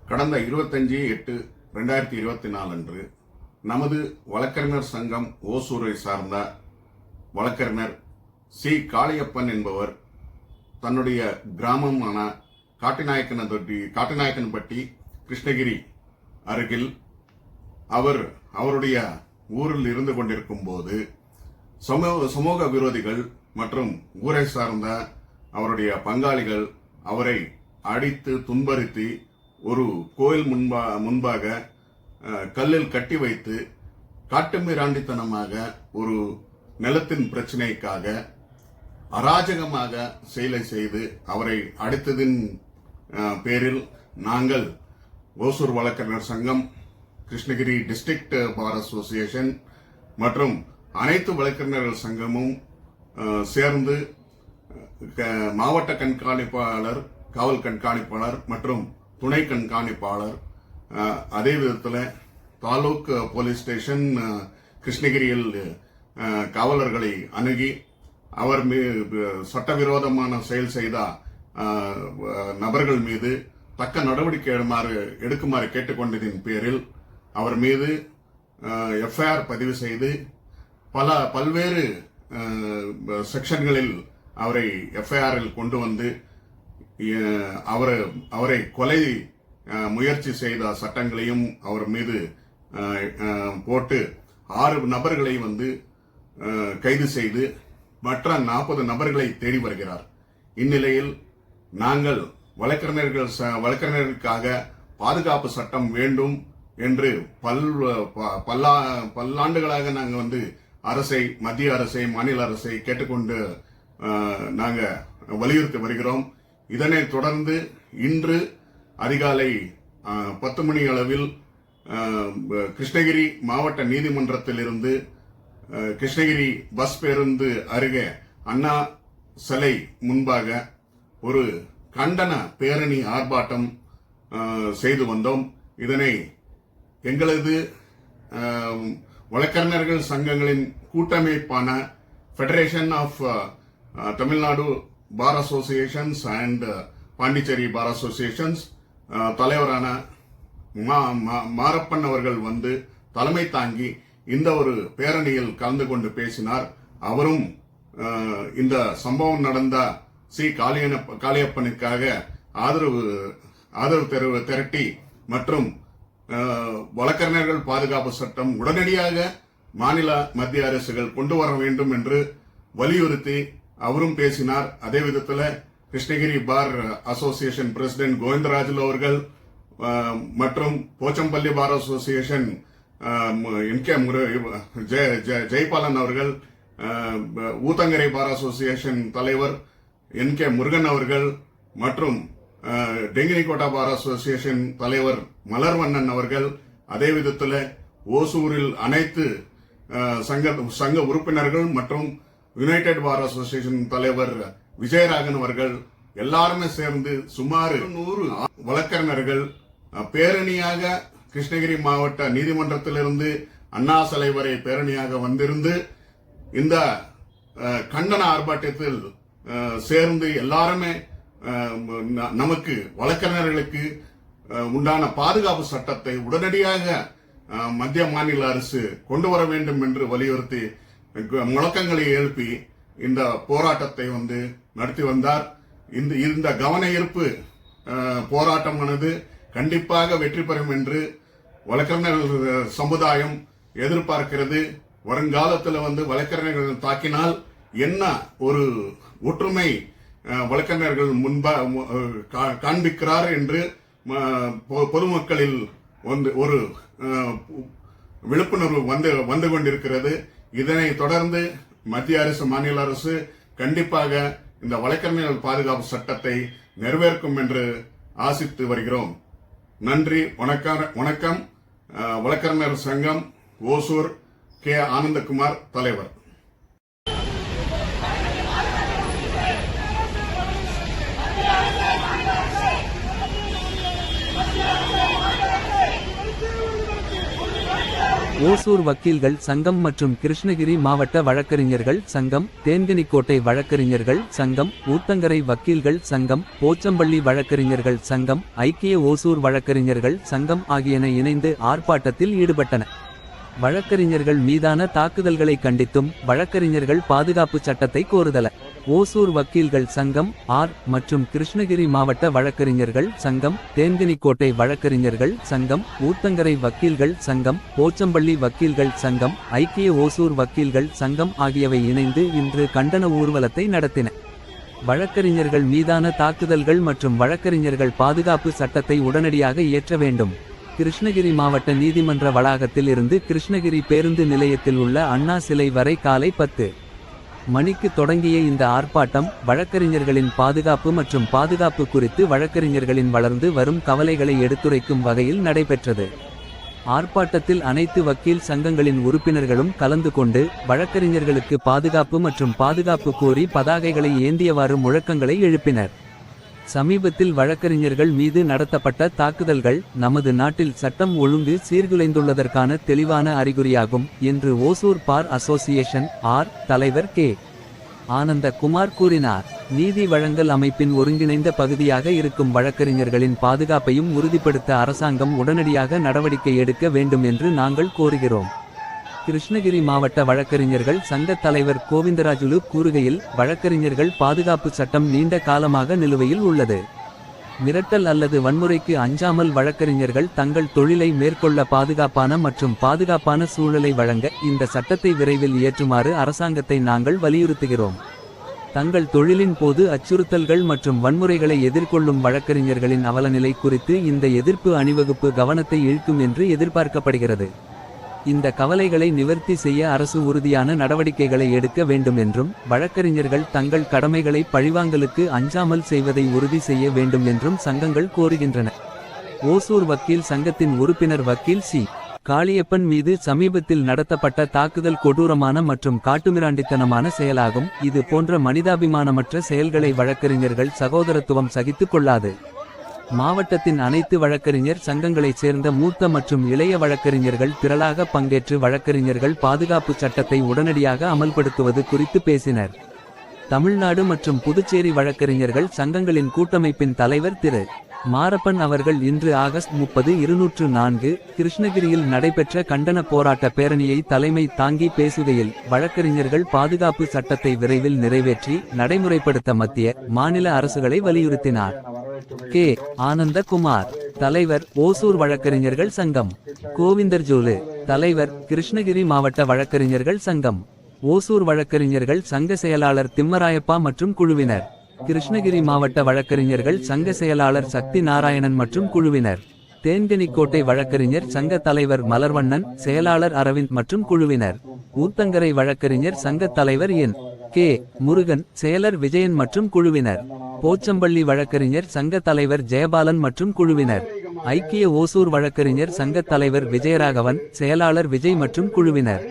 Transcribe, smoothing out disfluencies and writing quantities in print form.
கடந்த 25/8/2024 அன்று நமது வழக்கறிஞர் சங்கம் ஓசூரை சார்ந்த வழக்கறிஞர் சி காளியப்பன் என்பவர் தன்னுடைய கிராமமான காட்டுநாயக்கன்பட்டி கிருஷ்ணகிரி அருகில் அவருடைய ஊரில் இருந்து கொண்டிருக்கும் போது சமூக விரோதிகள் மற்றும் ஊரை சார்ந்த அவருடைய பங்காளிகள் அவரை அடித்து துன்புறுத்தி ஒரு கோயில் முன்பாக கல்லில் கட்டி வைத்து காட்டுமிராண்டித்தனமாக ஒரு நிலத்தின் பிரச்சனைக்காக அராஜகமாக செயலை செய்து அவரை அடித்ததின் பேரில் நாங்கள் ஓசூர் வழக்கறிஞர் சங்கம், கிருஷ்ணகிரி டிஸ்ட்ரிக்ட் பார் அசோசியேஷன் மற்றும் அனைத்து வழக்கறிஞர்கள் சங்கமும் சேர்ந்து மாவட்ட கண்காணிப்பாளர், காவல் கண்காணிப்பாளர் மற்றும் துணை கண்காணிப்பாளர், அதே விதத்தில் தாலுக் போலீஸ் ஸ்டேஷன் கிருஷ்ணகிரியில் காவலர்களை அணுகி அவர் சட்டவிரோதமான செயல் செய்த நபர்கள் மீது தக்க நடவடிக்கை எடுக்குமாறு கேட்டுக்கொண்டதின் பேரில் அவர் மீது எஃப்ஐஆர் பதிவு செய்து பல்வேறு செக்ஷன்களில் அவரை எஃப்ஐஆரில் கொண்டு வந்து அவரை கொலை முயற்சி செய்த சட்டங்களையும் அவர் மீது போட்டு 6 நபர்களை கைது செய்து மற்ற 40 நபர்களை தேடி வருகிறார். இந்நிலையில் நாங்கள் வழக்கறிஞர்களுக்காக பாதுகாப்பு சட்டம் வேண்டும் என்று பல்லாண்டுகளாக நாங்கள் அரசை, மத்திய அரசை, மாநில அரசை கேட்டுக்கொண்டு நாங்கள் வலியுறுத்தி வருகிறோம். இதனைத் தொடர்ந்து இன்று அதிகாலை 10 மணி அளவில் கிருஷ்ணகிரி மாவட்ட நீதிமன்றத்தில் இருந்து கிருஷ்ணகிரி பஸ் பேருந்து அருகே அண்ணா சிலை முன்பாக ஒரு கண்டன பேரணி ஆர்ப்பாட்டம் செய்து வந்தோம். இதனை எங்களது வழக்கறிஞர்கள் சங்கங்களின் கூட்டமைப்பான federation of Tamil Nadu bar associations and Pondicherry bar associations தலைவரான மாரப்பன் அவர்கள் தலைமை தாங்கி இந்த ஒரு பேரணியில் கலந்து கொண்டு பேசினார். அவரும் இந்த சம்பவம் நடந்த சி காளியப்பனுக்காக ஆதரவு திரட்டி மற்றும் வழக்கறிஞர்கள் பாதுகாப்பு சட்டம் உடனடியாக மாநில மத்திய அரசுகள் கொண்டு வர வேண்டும் என்று வலியுறுத்தி அவரும் பேசினார். அதே விதத்தில் Krishnagiri bar association president Govindarajulu அவர்கள் மற்றும் போச்சம்பள்ளி பார் அசோசியேஷன் ஜெயபாலன் அவர்கள், ஊத்தங்கரை பார் அசோசியேஷன் தலைவர் NK முருகன் அவர்கள் மற்றும் டெங்கினிகோட்டா பார் அசோசியேஷன் தலைவர் மலர்வண்ணன் அவர்கள், அதே விதத்தில் ஓசூரில் அனைத்து சங்க உறுப்பினர்கள் மற்றும் யுனைடெட் பார் அசோசியேஷன் தலைவர் விஜயராகன் அவர்கள் எல்லாருமே சேர்ந்து சுமார் 100 வழக்கறிஞர்கள் பேரணியாக கிருஷ்ணகிரி மாவட்ட நீதிமன்றத்திலிருந்து அண்ணா சிலை வரை பேரணியாக வந்திருந்து இந்த கண்டன ஆர்ப்பாட்டத்தில் சேர்ந்து எல்லாருமே நமக்கு வழக்கறிஞர்களுக்கு உண்டான பாதுகாப்பு சட்டத்தை உடனடியாக மத்திய மாநில அரசு கொண்டு வர வேண்டும் என்று வலியுறுத்தி முழக்கங்களை எழுப்பி இந்த போராட்டத்தை நடத்தி வந்தார். இந்த கவன ஈர்ப்பு போராட்டமானது கண்டிப்பாக வெற்றி பெறும் என்று வழக்கறிஞர் சமுதாயம் எதிர்பார்க்கிறது. வருங்காலத்தில் வழக்கறிஞர்கள் தாக்கினால் என்ன ஒரு ஒற்றுமை வழக்கறிஞர்கள் காண்பிக்கிறார் என்று பொதுமக்களில் ஒரு விழிப்புணர்வு வந்து கொண்டிருக்கிறது. இதனை தொடர்ந்து மத்திய அரசு, மாநில அரசு கண்டிப்பாக இந்த வழக்கறிஞர்கள் பாதுகாப்பு சட்டத்தை நிறைவேற்கும் என்று ஆசித்து வருகிறோம். நன்றி. வணக்கம். வழக்கறிஞர் சங்கம் ஓசூர் கே. ஆனந்தகுமார், தலைவர். ஓசூர் வக்கீல்கள் சங்கம் மற்றும் கிருஷ்ணகிரி மாவட்ட வழக்கறிஞர்கள் சங்கம், தேன்கனிக்கோட்டை வழக்கறிஞர்கள் சங்கம், ஊத்தங்கரை வக்கீல்கள் சங்கம், போச்சம்பள்ளி வழக்கறிஞர்கள் சங்கம், ஐக்கிய ஓசூர் வழக்கறிஞர்கள் சங்கம் ஆகியன இணைந்து ஆர்ப்பாட்டத்தில் ஈடுபட்டன. வழக்கறிஞர்கள் மீதான தாக்குதல்களை கண்டித்தும் வழக்கறிஞர்கள் பாதுகாப்பு சட்டத்தை கோருதல. ஓசூர் வக்கீல்கள் சங்கம் மற்றும் கிருஷ்ணகிரி மாவட்ட வழக்கறிஞர்கள் சங்கம், தேன்கனிக்கோட்டை வழக்கறிஞர்கள் சங்கம், ஊத்தங்கரை வக்கீல்கள் சங்கம், போச்சம்பள்ளி வக்கீல்கள் சங்கம், ஐக்கிய ஓசூர் வக்கீல்கள் சங்கம் ஆகியவை இணைந்து இன்று கண்டன ஊர்வலத்தை நடத்தின. வழக்கறிஞர்கள் மீதான தாக்குதல்கள் மற்றும் வழக்கறிஞர்கள் பாதுகாப்பு சட்டத்தை உடனடியாக இயற்ற வேண்டும். கிருஷ்ணகிரி மாவட்ட நீதிமன்ற வளாகத்தில் இருந்து கிருஷ்ணகிரி பேருந்து நிலையத்தில் உள்ள அண்ணா சிலை வரை காலை 10 மணிக்கு தொடங்கிய இந்த ஆர்ப்பாட்டம் வழக்கறிஞர்களின் பாதுகாப்பு மற்றும் பாதுகாப்பு குறித்து வழக்கறிஞர்களின் வளர்ந்து வரும் கவலைகளை எடுத்துரைக்கும் வகையில் நடைபெற்றது. ஆர்ப்பாட்டத்தில் அனைத்து வக்கீல் சங்கங்களின் உறுப்பினர்களும் கலந்து கொண்டு வழக்கறிஞர்களுக்கு பாதுகாப்பு மற்றும் பாதுகாப்பு கோரி பதாகைகளை ஏந்தியவாறு முழக்கங்களை எழுப்பினர். சமீபத்தில் வழக்கறிஞர்கள் மீது நடத்தப்பட்ட தாக்குதல்கள் நமது நாட்டில் சட்டம் ஒழுங்கு சீர்குலைந்துள்ளதற்கான தெளிவான அறிகுறியாகும் என்று ஓசூர் பார் அசோசியேஷன் தலைவர் கே. ஆனந்தகுமார் கூறினார். நீதி வழங்கல் அமைப்பின் ஒருங்கிணைந்த பகுதியாக இருக்கும் வழக்கறிஞர்களின் பாதுகாப்பையும் உறுதிப்படுத்த அரசாங்கம் உடனடியாக நடவடிக்கை எடுக்க வேண்டும் என்று நாங்கள் கோருகிறோம். கிருஷ்ணகிரி மாவட்ட வழக்கறிஞர்கள் சங்க தலைவர் கோவிந்தராஜுலு கூறுகையில், வழக்கறிஞர்கள் பாதுகாப்பு சட்டம் நீண்ட காலமாக நிலுவையில் உள்ளது. மிரட்டல் அல்லது வன்முறைக்கு அஞ்சாமல் வழக்கறிஞர்கள் தங்கள் தொழிலை மேற்கொள்ள பாதுகாப்பான மற்றும் பாதுகாப்பான சூழலை வழங்க இந்த சட்டத்தை விரைவில் இயற்றுமாறு அரசாங்கத்தை நாங்கள் வலியுறுத்துகிறோம். தங்கள் தொழிலின் போது அச்சுறுத்தல்கள் மற்றும் வன்முறைகளை எதிர்கொள்ளும் வழக்கறிஞர்களின் அவலநிலை குறித்து இந்த எதிர்ப்பு அணிவகுப்பு கவனத்தை இழுக்கும் என்று எதிர்பார்க்கப்படுகிறது. இந்த கவலைகளை நிவர்த்தி செய்ய அரசு உறுதியான நடவடிக்கைகளை எடுக்க வேண்டும் என்றும் வழக்கறிஞர்கள் தங்கள் கடமைகளை பழிவாங்கலுக்கு அஞ்சாமல் செய்வதை உறுதி செய்ய வேண்டும் என்றும் சங்கங்கள் கோருகின்றன. ஓசூர் வக்கீல் சங்கத்தின் உறுப்பினர் வக்கீல் சி. காளியப்பன் மீது சமீபத்தில் நடத்தப்பட்ட தாக்குதல் கொடூரமான மற்றும் காட்டுமிராண்டித்தனமான செயலாகும். இது போன்ற மனிதாபிமானமற்ற செயல்களை வழக்கறிஞர்கள் சகோதரத்துவம் சகித்துக் கொள்ளாது. மாவட்டத்தின் அனைத்து வழக்கறிஞர் சங்கங்களைச் சேர்ந்த மூத்த மற்றும் இளைய வழக்கறிஞர்கள் திரளாக பங்கேற்று வழக்கறிஞர்கள் பாதுகாப்பு சட்டத்தை உடனடியாக அமல்படுத்துவது குறித்து பேசினர். தமிழ்நாடு மற்றும் புதுச்சேரி வழக்கறிஞர்கள் சங்கங்களின் கூட்டமைப்பின் தலைவர் திரு. மாரப்பன் அவர்கள் இன்று ஆகஸ்ட் 30, 204 கிருஷ்ணகிரியில் நடைபெற்ற கண்டன போராட்ட பேரணியை தலைமை தாங்கி பேசுகையில், வழக்கறிஞர்கள் பாதுகாப்பு சட்டத்தை விரைவில் நிறைவேற்றி நடைமுறைப்படுத்த மத்திய, மாநில அரசுகளை வலியுறுத்தினார். கே. ஆனந்தகுமார், தலைவர், ஓசூர் வழக்கறிஞர்கள் சங்கம். கோவிந்தர்ஜோலு, தலைவர், கிருஷ்ணகிரி மாவட்ட வழக்கறிஞர்கள் சங்கம். ஓசூர் வழக்கறிஞர்கள் சங்க செயலாளர் திம்மராயப்பா மற்றும் குழுவினர். கிருஷ்ணகிரி மாவட்ட வழக்கறிஞர்கள் சங்க செயலாளர் சக்தி நாராயணன் மற்றும் குழுவினர். தேன்கனிக்கோட்டை வழக்கறிஞர் சங்க தலைவர் மலர்வண்ணன், செயலாளர் அரவிந்த் மற்றும் குழுவினர். ஊத்தங்கரை வழக்கறிஞர் சங்க தலைவர் என். கே. முருகன், செயலர் விஜயன் மற்றும் குழுவினர். போச்சம்பள்ளி வழக்கறிஞர் சங்க தலைவர் ஜெயபாலன் மற்றும் குழுவினர். ஐக்கிய ஓசூர் வழக்கறிஞர் சங்க தலைவர் விஜயராகவன், செயலாளர் விஜய் மற்றும் குழுவினர்.